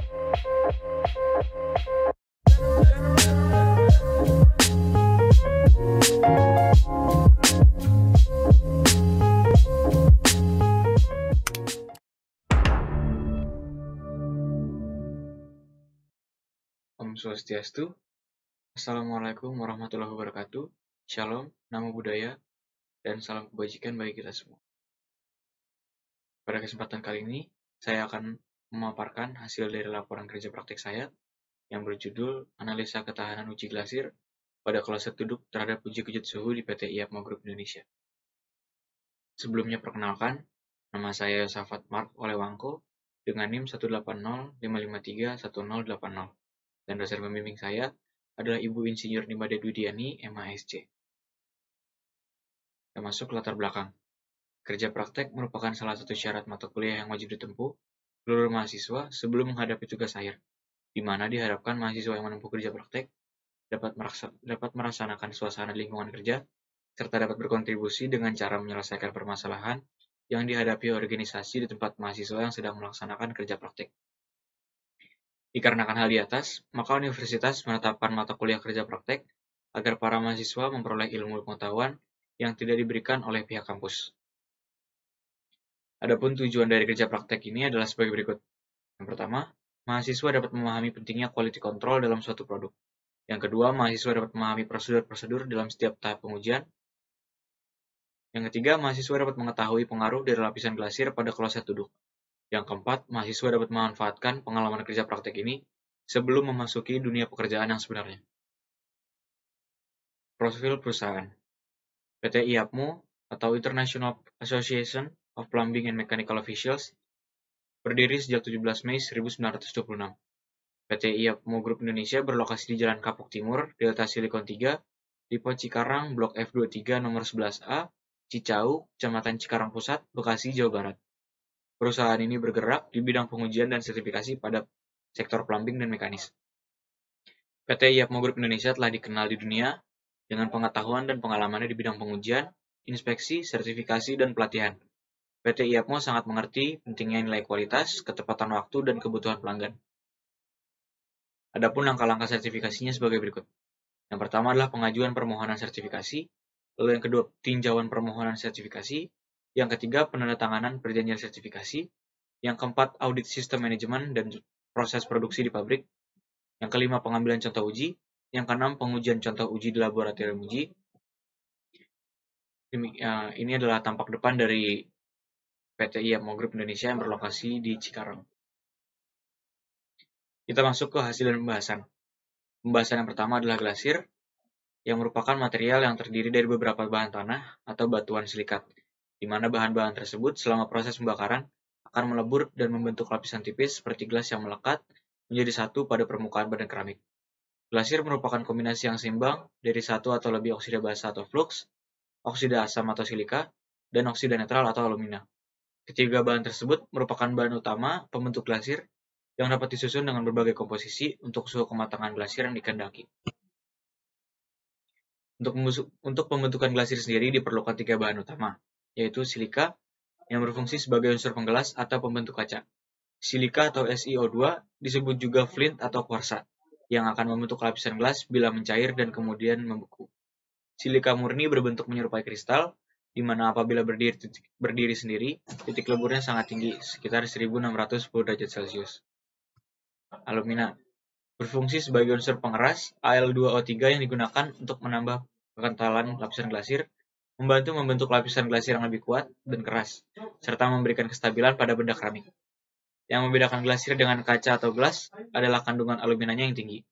Om Swastiastu. Assalamualaikum warahmatullahi wabarakatuh. Shalom, namo buddhaya, dan salam kebajikan bagi kita semua. Pada kesempatan kali ini, saya akan memaparkan hasil dari laporan kerja praktik saya yang berjudul Analisa Ketahanan Uji Glasir pada kloset duduk terhadap uji kejut suhu di PT IAPMO Group Indonesia. Sebelumnya perkenalkan, nama saya Yosafat Mark Olewangko dengan NIM 18055531080 dan dosen pembimbing saya adalah Ibu Insinyur Nimade Dwidiani, MASC. Kita masuk latar belakang. Kerja praktek merupakan salah satu syarat mata kuliah yang wajib ditempuh seluruh mahasiswa sebelum menghadapi tugas akhir, di mana diharapkan mahasiswa yang menempuh kerja praktek dapat merasakan suasana lingkungan kerja, serta dapat berkontribusi dengan cara menyelesaikan permasalahan yang dihadapi organisasi di tempat mahasiswa yang sedang melaksanakan kerja praktek. Dikarenakan hal di atas, maka universitas menetapkan mata kuliah kerja praktek agar para mahasiswa memperoleh ilmu pengetahuan yang tidak diberikan oleh pihak kampus. Adapun tujuan dari kerja praktek ini adalah sebagai berikut. Yang pertama, mahasiswa dapat memahami pentingnya quality control dalam suatu produk. Yang kedua, mahasiswa dapat memahami prosedur-prosedur dalam setiap tahap pengujian. Yang ketiga, mahasiswa dapat mengetahui pengaruh dari lapisan glasir pada kloset duduk. Yang keempat, mahasiswa dapat memanfaatkan pengalaman kerja praktek ini sebelum memasuki dunia pekerjaan yang sebenarnya. Profil perusahaan. PT IAPMO atau International Association of Plumbing and Mechanical Officials berdiri sejak 17 Mei 1926. PT IAPMO Group Indonesia berlokasi di Jalan Kapuk Timur, Delta Silicon 3, Tipe Cikarang, Blok F23 nomor 11A, Cicau, Kecamatan Cikarang Pusat, Bekasi, Jawa Barat. Perusahaan ini bergerak di bidang pengujian dan sertifikasi pada sektor plumbing dan mekanis. PT IAPMO Group Indonesia telah dikenal di dunia dengan pengetahuan dan pengalamannya di bidang pengujian, inspeksi, sertifikasi, dan pelatihan. PT IAPMO sangat mengerti pentingnya nilai kualitas, ketepatan waktu, dan kebutuhan pelanggan. Adapun langkah-langkah sertifikasinya sebagai berikut. Yang pertama adalah pengajuan permohonan sertifikasi, lalu yang kedua tinjauan permohonan sertifikasi, yang ketiga penandatanganan perjanjian sertifikasi, yang keempat audit sistem manajemen dan proses produksi di pabrik, yang kelima pengambilan contoh uji, yang keenam pengujian contoh uji di laboratorium uji. Ini adalah tampak depan dari PT IAPMO Group Indonesia yang berlokasi di Cikarang. Kita masuk ke hasil dan pembahasan. Pembahasan yang pertama adalah glasir, yang merupakan material yang terdiri dari beberapa bahan tanah atau batuan silikat, di mana bahan-bahan tersebut selama proses pembakaran akan melebur dan membentuk lapisan tipis seperti gelas yang melekat menjadi satu pada permukaan badan keramik. Glasir merupakan kombinasi yang seimbang dari satu atau lebih oksida basa atau flux, oksida asam atau silika, dan oksida netral atau alumina. Ketiga bahan tersebut merupakan bahan utama pembentuk glasir yang dapat disusun dengan berbagai komposisi untuk suhu kematangan glasir yang dikehendaki. Untuk pembentukan glasir sendiri diperlukan tiga bahan utama, yaitu silika yang berfungsi sebagai unsur penggelas atau pembentuk kaca. Silika atau SiO2 disebut juga flint atau kuarsa, yang akan membentuk lapisan gelas bila mencair dan kemudian membeku. Silika murni berbentuk menyerupai kristal, di mana apabila berdiri sendiri, titik leburnya sangat tinggi, sekitar 1610 derajat Celcius. Alumina berfungsi sebagai unsur pengeras Al2O3 yang digunakan untuk menambah kekentalan lapisan glasir, membantu membentuk lapisan glasir yang lebih kuat dan keras, serta memberikan kestabilan pada benda keramik. Yang membedakan glasir dengan kaca atau gelas adalah kandungan aluminanya yang tinggi.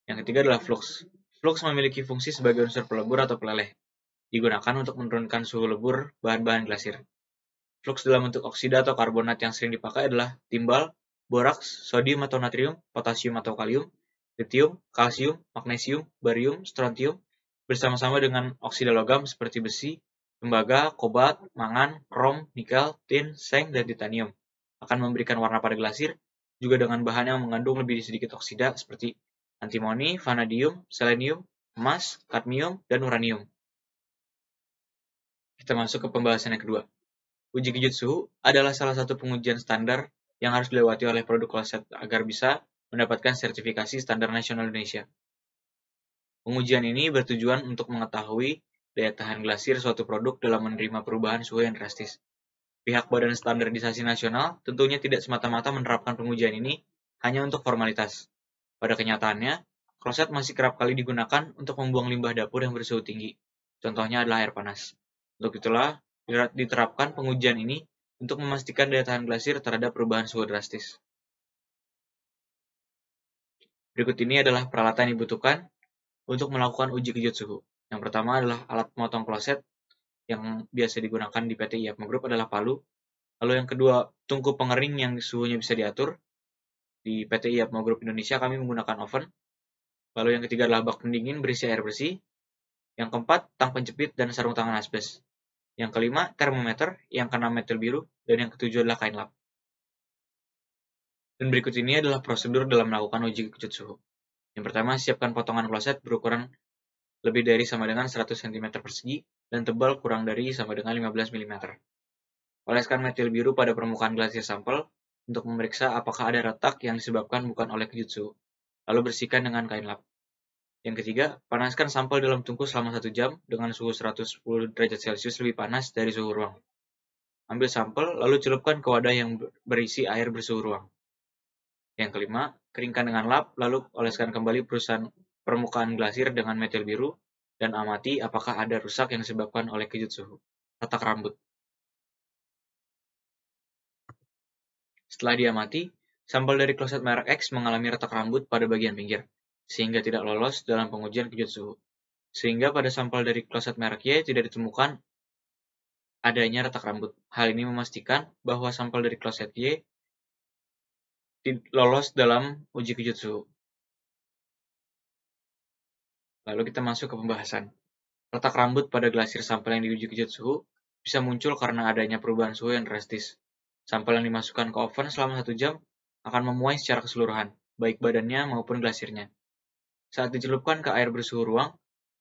Yang ketiga adalah flux. Flux memiliki fungsi sebagai unsur pelebur atau peleleh, digunakan untuk menurunkan suhu lebur bahan-bahan glasir. Flux dalam bentuk oksida atau karbonat yang sering dipakai adalah timbal, boraks, sodium atau natrium, potasium atau kalium, litium, kalsium, magnesium, barium, strontium, bersama-sama dengan oksida logam seperti besi, tembaga, kobalt, mangan, krom, nikel, tin, seng, dan titanium. Akan memberikan warna pada glasir, juga dengan bahan yang mengandung lebih sedikit oksida seperti antimoni, vanadium, selenium, emas, kadmium, dan uranium. Kita masuk ke pembahasan yang kedua. Uji kejut suhu adalah salah satu pengujian standar yang harus dilewati oleh produk kloset agar bisa mendapatkan sertifikasi standar nasional Indonesia. Pengujian ini bertujuan untuk mengetahui daya tahan glasir suatu produk dalam menerima perubahan suhu yang drastis. Pihak Badan Standarisasi Nasional tentunya tidak semata-mata menerapkan pengujian ini hanya untuk formalitas. Pada kenyataannya, kloset masih kerap kali digunakan untuk membuang limbah dapur yang bersuhu tinggi. Contohnya adalah air panas. Untuk itulah, diterapkan pengujian ini untuk memastikan daya tahan glasir terhadap perubahan suhu drastis. Berikut ini adalah peralatan yang dibutuhkan untuk melakukan uji kejut suhu. Yang pertama adalah alat pemotong kloset yang biasa digunakan di PT IAPMA Group adalah palu. Lalu yang kedua, tungku pengering yang suhunya bisa diatur. Di PT IAPMA Group Indonesia kami menggunakan oven. Lalu yang ketiga adalah bak pendingin berisi air bersih. Yang keempat, tang penjepit dan sarung tangan asbes. Yang kelima, termometer yang kena metil biru. Dan yang ketujuh adalah kain lap. Dan berikut ini adalah prosedur dalam melakukan uji kejut suhu. Yang pertama, siapkan potongan kloset berukuran lebih dari sama dengan 100 cm persegi dan tebal kurang dari sama dengan 15 mm. Oleskan metil biru pada permukaan glasir sampel untuk memeriksa apakah ada retak yang disebabkan bukan oleh kejut suhu. Lalu bersihkan dengan kain lap. Yang ketiga, panaskan sampel dalam tungku selama 1 jam dengan suhu 110 derajat Celcius lebih panas dari suhu ruang. Ambil sampel, lalu celupkan ke wadah yang berisi air bersuhu ruang. Yang kelima, keringkan dengan lap, lalu oleskan kembali permukaan glasir dengan metil biru, dan amati apakah ada rusak yang disebabkan oleh kejut suhu. Retak rambut. Setelah diamati, sampel dari kloset merek X mengalami retak rambut pada bagian pinggir, sehingga tidak lolos dalam pengujian kejut suhu. Sehingga pada sampel dari kloset merek Y tidak ditemukan adanya retak rambut. Hal ini memastikan bahwa sampel dari kloset Y lolos dalam uji kejut suhu. Lalu kita masuk ke pembahasan. Retak rambut pada glasir sampel yang diuji kejut suhu bisa muncul karena adanya perubahan suhu yang drastis. Sampel yang dimasukkan ke oven selama 1 jam akan memuai secara keseluruhan, baik badannya maupun glasirnya. Saat dicelupkan ke air bersuhu ruang,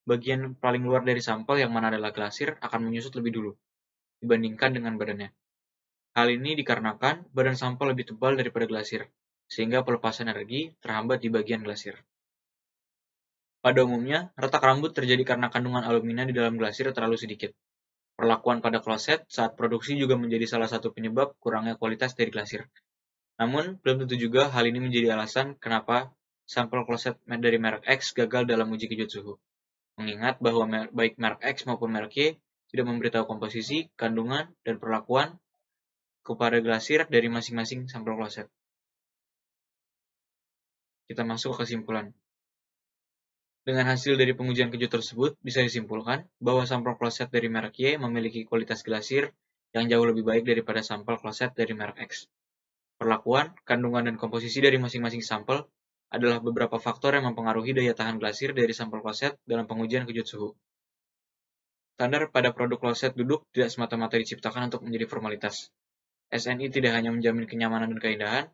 bagian paling luar dari sampel yang mana adalah glasir akan menyusut lebih dulu dibandingkan dengan badannya. Hal ini dikarenakan badan sampel lebih tebal daripada glasir, sehingga pelepasan energi terhambat di bagian glasir. Pada umumnya, retak rambut terjadi karena kandungan alumina di dalam glasir terlalu sedikit. Perlakuan pada kloset saat produksi juga menjadi salah satu penyebab kurangnya kualitas dari glasir. Namun, belum tentu juga hal ini menjadi alasan kenapa sampel kloset dari merek X gagal dalam uji kejut suhu. Mengingat bahwa baik merek X maupun merek Y tidak memberitahu komposisi, kandungan, dan perlakuan kepada glasir dari masing-masing sampel kloset. Kita masuk ke kesimpulan. Dengan hasil dari pengujian kejut tersebut, bisa disimpulkan bahwa sampel kloset dari merek Y memiliki kualitas glasir yang jauh lebih baik daripada sampel kloset dari merek X. Perlakuan, kandungan, dan komposisi dari masing-masing sampel adalah beberapa faktor yang mempengaruhi daya tahan glasir dari sampel kloset dalam pengujian kejut suhu. Standar pada produk kloset duduk tidak semata-mata diciptakan untuk menjadi formalitas. SNI tidak hanya menjamin kenyamanan dan keindahan,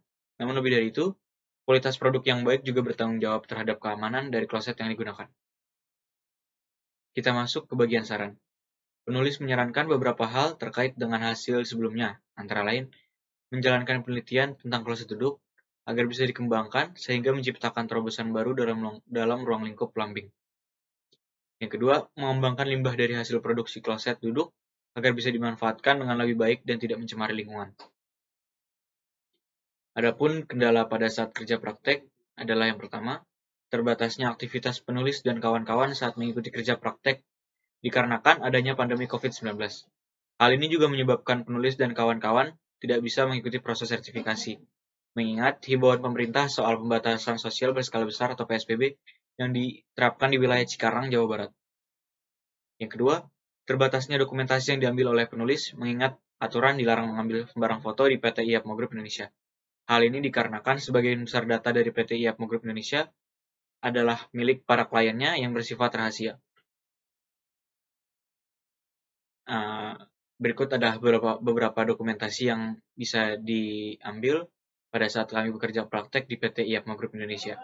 namun lebih dari itu, kualitas produk yang baik juga bertanggung jawab terhadap keamanan dari kloset yang digunakan. Kita masuk ke bagian saran. Penulis menyarankan beberapa hal terkait dengan hasil sebelumnya, antara lain, menjalankan penelitian tentang kloset duduk agar bisa dikembangkan sehingga menciptakan terobosan baru dalam ruang lingkup plumbing. Yang kedua, mengembangkan limbah dari hasil produksi kloset duduk agar bisa dimanfaatkan dengan lebih baik dan tidak mencemari lingkungan. Adapun kendala pada saat kerja praktek adalah yang pertama, terbatasnya aktivitas penulis dan kawan-kawan saat mengikuti kerja praktek dikarenakan adanya pandemi COVID-19. Hal ini juga menyebabkan penulis dan kawan-kawan tidak bisa mengikuti proses sertifikasi, mengingat himbauan pemerintah soal pembatasan sosial berskala besar atau PSBB yang diterapkan di wilayah Cikarang, Jawa Barat. Yang kedua, terbatasnya dokumentasi yang diambil oleh penulis, mengingat aturan dilarang mengambil sembarang foto di PT IAPMA Group Indonesia. Hal ini dikarenakan sebagian besar data dari PT IAPMA Group Indonesia adalah milik para kliennya yang bersifat rahasia. Berikut ada beberapa dokumentasi yang bisa diambil pada saat kami bekerja praktek di PT IAPMA Group Indonesia.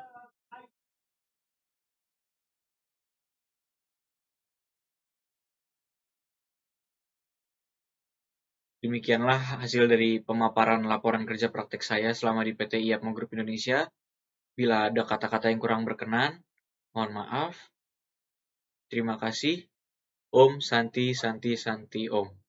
Demikianlah hasil dari pemaparan laporan kerja praktek saya selama di PT Iatmo Group Indonesia. Bila ada kata-kata yang kurang berkenan, mohon maaf. Terima kasih. Om Santi Santi Santi Om.